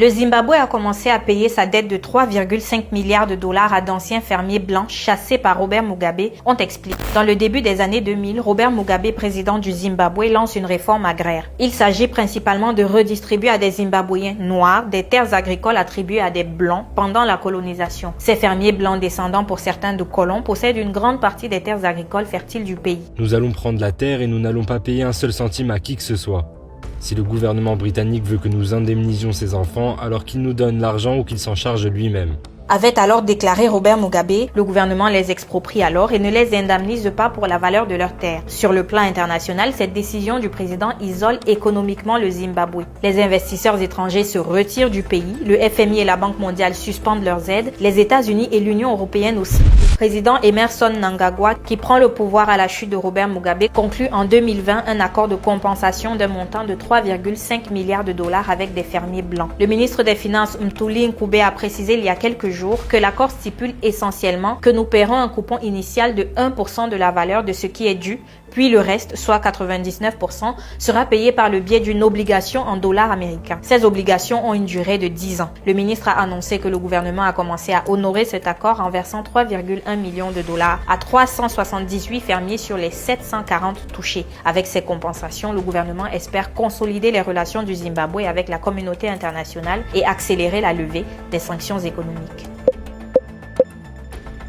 Le Zimbabwe a commencé à payer sa dette de 3,5 milliards de dollars à d'anciens fermiers blancs chassés par Robert Mugabe, on explique. Dans le début des années 2000, Robert Mugabe, président du Zimbabwe, lance une réforme agraire. Il s'agit principalement de redistribuer à des Zimbabwéens noirs des terres agricoles attribuées à des blancs pendant la colonisation. Ces fermiers blancs, descendants pour certains de colons, possèdent une grande partie des terres agricoles fertiles du pays. Nous allons prendre la terre et nous n'allons pas payer un seul centime à qui que ce soit. Si le gouvernement britannique veut que nous indemnisions ses enfants, alors qu'il nous donne l'argent ou qu'il s'en charge lui-même. Avait alors déclaré Robert Mugabe, le gouvernement les exproprie alors et ne les indemnise pas pour la valeur de leurs terres. Sur le plan international, cette décision du président isole économiquement le Zimbabwe. Les investisseurs étrangers se retirent du pays, le FMI et la Banque mondiale suspendent leurs aides, les États-Unis et l'Union européenne aussi. Le président Emmerson Mnangagwa, qui prend le pouvoir à la chute de Robert Mugabe, conclut en 2020 un accord de compensation d'un montant de 3,5 milliards de dollars avec des fermiers blancs. Le ministre des Finances Mthuli Ncube a précisé il y a quelques jours que l'accord stipule essentiellement que nous paierons un coupon initial de 1% de la valeur de ce qui est dû, puis le reste, soit 99%, sera payé par le biais d'une obligation en dollars américains. Ces obligations ont une durée de 10 ans. Le ministre a annoncé que le gouvernement a commencé à honorer cet accord en versant 3,1 millions de dollars à 378 fermiers sur les 740 touchés. Avec ces compensations, le gouvernement espère consolider les relations du Zimbabwe avec la communauté internationale et accélérer la levée des sanctions économiques.